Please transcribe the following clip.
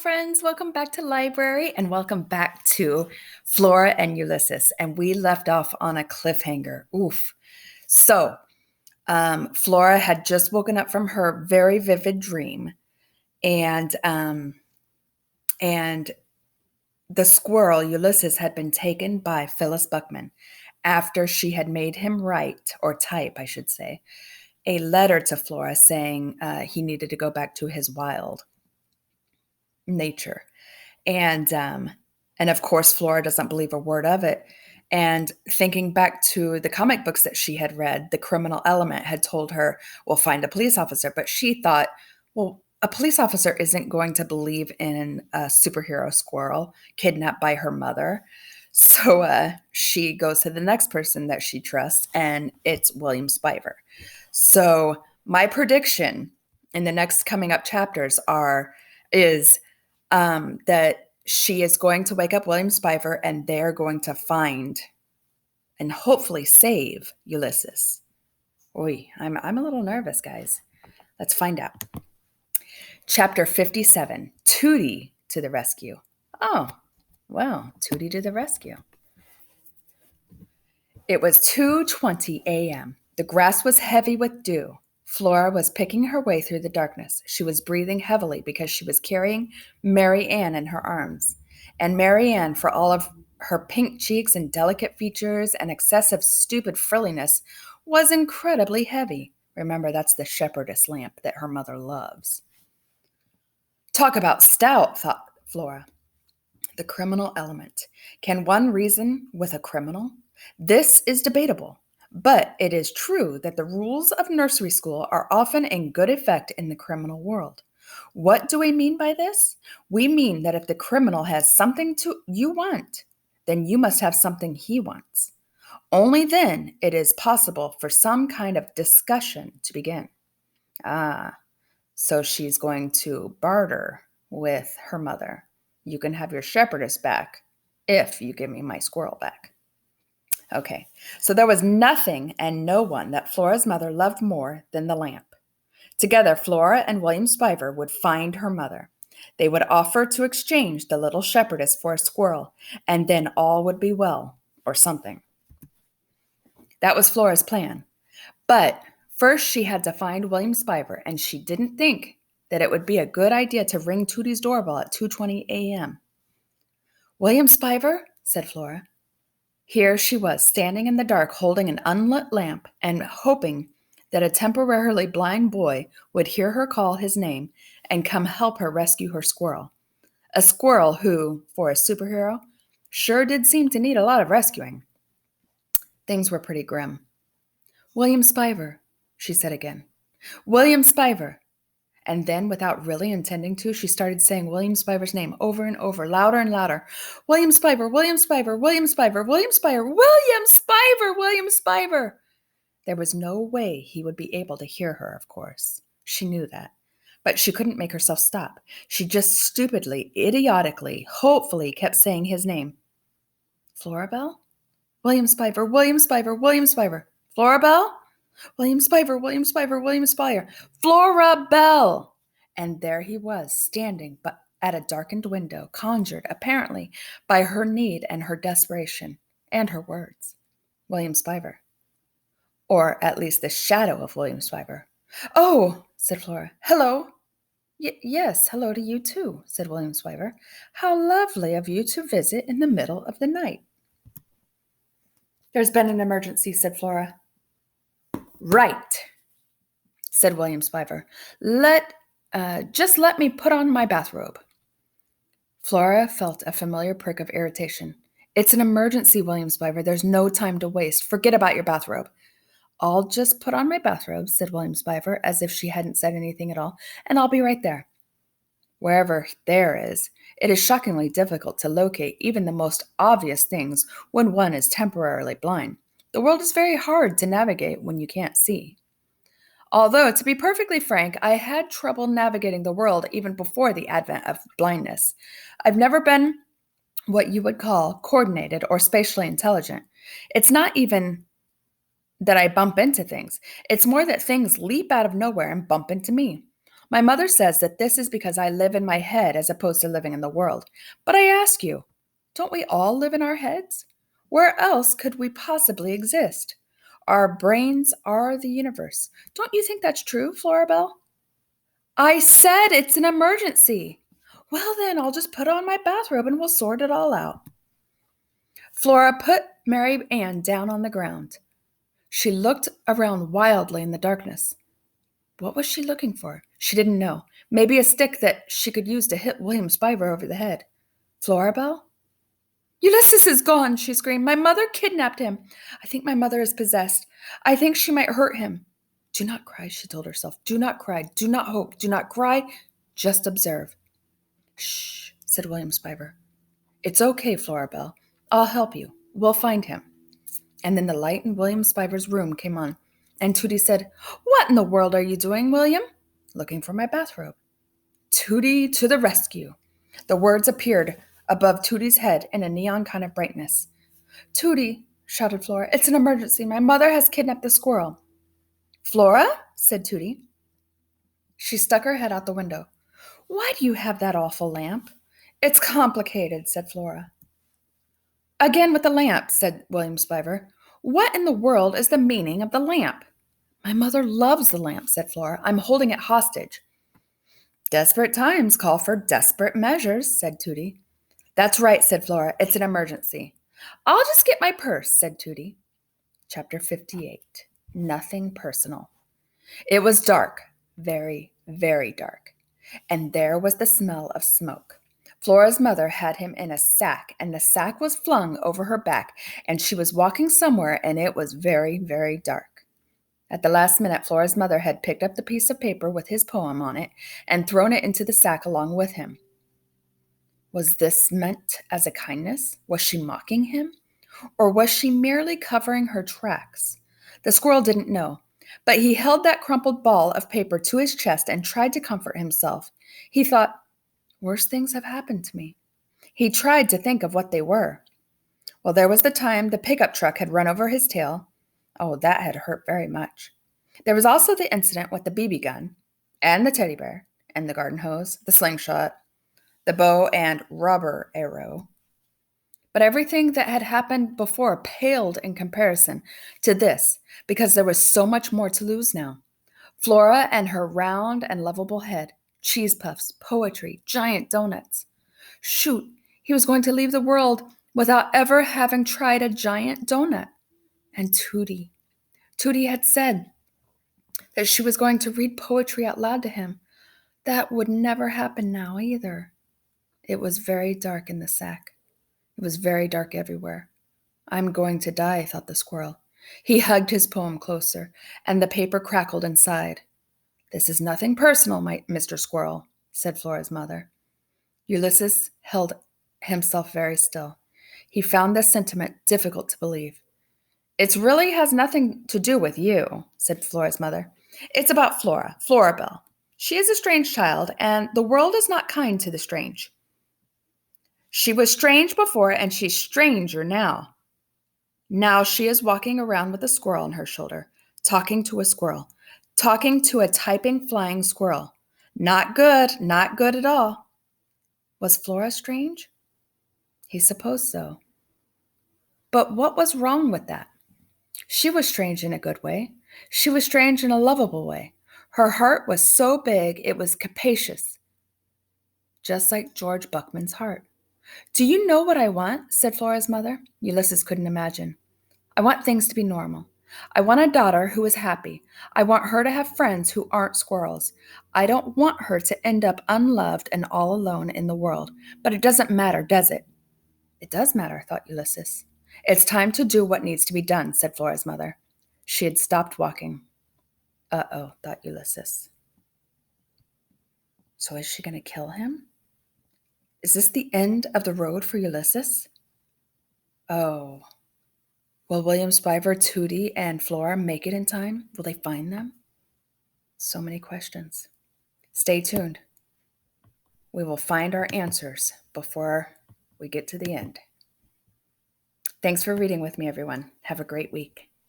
friends. Welcome back to library and welcome back to Flora and Ulysses. And we left off on a cliffhanger. Oof. So, Flora had just woken up from her very vivid dream, and and the squirrel Ulysses had been taken by Phyllis Buckman after she had made him write, or type, I should say, a letter to Flora saying he needed to go back to his wild nature. And of course, Flora doesn't believe a word of it. And thinking back to the comic books that she had read, the criminal element had told her, well, find a police officer. But she thought, well, a police officer isn't going to believe in a superhero squirrel kidnapped by her mother. So she goes to the next person that she trusts, and it's William Spiver. So my prediction in the next coming up chapters is that she is going to wake up William Spiver, and they're going to find and hopefully save Ulysses. Oy, I'm a little nervous, guys. Let's find out. Chapter 57, Tootie to the rescue. Oh, well, Tootie to the rescue. It was 2:20 a.m. The grass was heavy with dew. Flora was picking her way through the darkness. She was breathing heavily because she was carrying Mary Ann in her arms. And Mary Ann, for all of her pink cheeks and delicate features and excessive stupid frilliness, was incredibly heavy. Remember, that's the shepherdess lamp that her mother loves. Talk about stout, thought Flora. The criminal element. Can one reason with a criminal? This is debatable. But it is true that the rules of nursery school are often in good effect in the criminal world. What do we mean by this? We mean that if the criminal has something you want, then you must have something he wants. Only then it is possible for some kind of discussion to begin. So she's going to barter with her mother. You can have your shepherdess back if you give me my squirrel back. Okay, so there was nothing and no one that Flora's mother loved more than the lamp. Together, Flora and William Spiver would find her mother. They would offer to exchange the little shepherdess for a squirrel, and then all would be well, or something. That was Flora's plan. But first she had to find William Spiver, and she didn't think that it would be a good idea to ring Tootie's doorbell at 2:20 a.m. William Spiver, said Flora. Here she was, standing in the dark, holding an unlit lamp and hoping that a temporarily blind boy would hear her call his name and come help her rescue her squirrel. A squirrel who, for a superhero, sure did seem to need a lot of rescuing. Things were pretty grim. William Spiver, she said again. William Spiver. And then, without really intending to, she started saying William Spiver's name over and over, louder and louder. William Spiver, William Spiver, William Spiver, William Spiver, William Spiver, William Spiver. There was no way he would be able to hear her, of course. She knew that. But she couldn't make herself stop. She just stupidly, idiotically, hopefully kept saying his name. Florabelle? William Spiver, William Spiver, William Spiver. Florabelle? William Spiver, William Spiver, William Spiver. Florabelle! And there he was, standing but at a darkened window, conjured, apparently, by her need and her desperation, and her words. William Spiver. Or at least the shadow of William Spiver. Oh, said Flora. Hello. Yes, hello to you too, said William Spiver. How lovely of you to visit in the middle of the night. There's been an emergency, said Flora. Right, said William Spiver. Just let me put on my bathrobe. Flora felt a familiar prick of irritation. It's an emergency, William Spiver. There's no time to waste. Forget about your bathrobe. I'll just put on my bathrobe, said William Spiver, as if she hadn't said anything at all, and I'll be right there. Wherever there is, it is shockingly difficult to locate even the most obvious things when one is temporarily blind. The world is very hard to navigate when you can't see. Although, to be perfectly frank, I had trouble navigating the world even before the advent of blindness. I've never been what you would call coordinated or spatially intelligent. It's not even that I bump into things. It's more that things leap out of nowhere and bump into me. My mother says that this is because I live in my head as opposed to living in the world. But I ask you, don't we all live in our heads? Where else could we possibly exist? Our brains are the universe. Don't you think that's true, Florabelle? I said it's an emergency. Well, then I'll just put on my bathrobe and we'll sort it all out. Flora put Mary Ann down on the ground. She looked around wildly in the darkness. What was she looking for? She didn't know. Maybe a stick that she could use to hit William Spiver over the head. Florabelle? Ulysses is gone, she screamed. My mother kidnapped him. I think my mother is possessed. I think she might hurt him. Do not cry, she told herself. Do not cry. Do not hope. Do not cry. Just observe. Shh, said William Spiver. It's okay, Florabelle. I'll help you. We'll find him. And then the light in William Spiver's room came on, and Tootie said, What in the world are you doing, William? Looking for my bathrobe. Tootie to the rescue. The words appeared above Tootie's head in a neon kind of brightness. Tootie, shouted Flora, it's an emergency. My mother has kidnapped the squirrel. Flora, said Tootie. She stuck her head out the window. Why do you have that awful lamp? It's complicated, said Flora. Again with the lamp, said William Spiver. What in the world is the meaning of the lamp? My mother loves the lamp, said Flora. I'm holding it hostage. Desperate times call for desperate measures, said Tootie. That's right, said Flora. It's an emergency. I'll just get my purse, said Tootie. Chapter 58. Nothing personal. It was dark, very, very dark, and there was the smell of smoke. Flora's mother had him in a sack, and the sack was flung over her back, and she was walking somewhere, and it was very, very dark. At the last minute, Flora's mother had picked up the piece of paper with his poem on it and thrown it into the sack along with him. Was this meant as a kindness? Was she mocking him? Or was she merely covering her tracks? The squirrel didn't know, but he held that crumpled ball of paper to his chest and tried to comfort himself. He thought, worse things have happened to me. He tried to think of what they were. Well, there was the time the pickup truck had run over his tail. Oh, that had hurt very much. There was also the incident with the BB gun, and the teddy bear, and the garden hose, the slingshot, the bow and rubber arrow. But everything that had happened before paled in comparison to this, because there was so much more to lose now. Flora and her round and lovable head, cheese puffs, poetry, giant donuts. Shoot, he was going to leave the world without ever having tried a giant donut. And Tootie. Tootie had said that she was going to read poetry out loud to him. That would never happen now either. It was very dark in the sack. It was very dark everywhere. I'm going to die, thought the squirrel. He hugged his poem closer, and the paper crackled inside. This is nothing personal, Mr. Squirrel, said Flora's mother. Ulysses held himself very still. He found this sentiment difficult to believe. It really has nothing to do with you, said Flora's mother. It's about Flora, Florabelle. She is a strange child, and the world is not kind to the strange. She was strange before, and she's stranger now. Now she is walking around with a squirrel on her shoulder, talking to a squirrel, talking to a typing flying squirrel. Not good at all. Was Flora strange? He supposed so. But what was wrong with that? She was strange in a good way. She was strange in a lovable way. Her heart was so big it was capacious, just like George Buckman's heart. Do you know what I want? Said Flora's mother. Ulysses couldn't imagine. I want things to be normal. I want a daughter who is happy. I want her to have friends who aren't squirrels. I don't want her to end up unloved and all alone in the world. But it doesn't matter, does it? It does matter, thought Ulysses. It's time to do what needs to be done, said Flora's mother. She had stopped walking. Uh-oh, thought Ulysses. So is she going to kill him? Is this the end of the road for Ulysses? Oh. Will William Spiver, Tootie, and Flora make it in time? Will they find them? So many questions. Stay tuned. We will find our answers before we get to the end. Thanks for reading with me, everyone. Have a great week.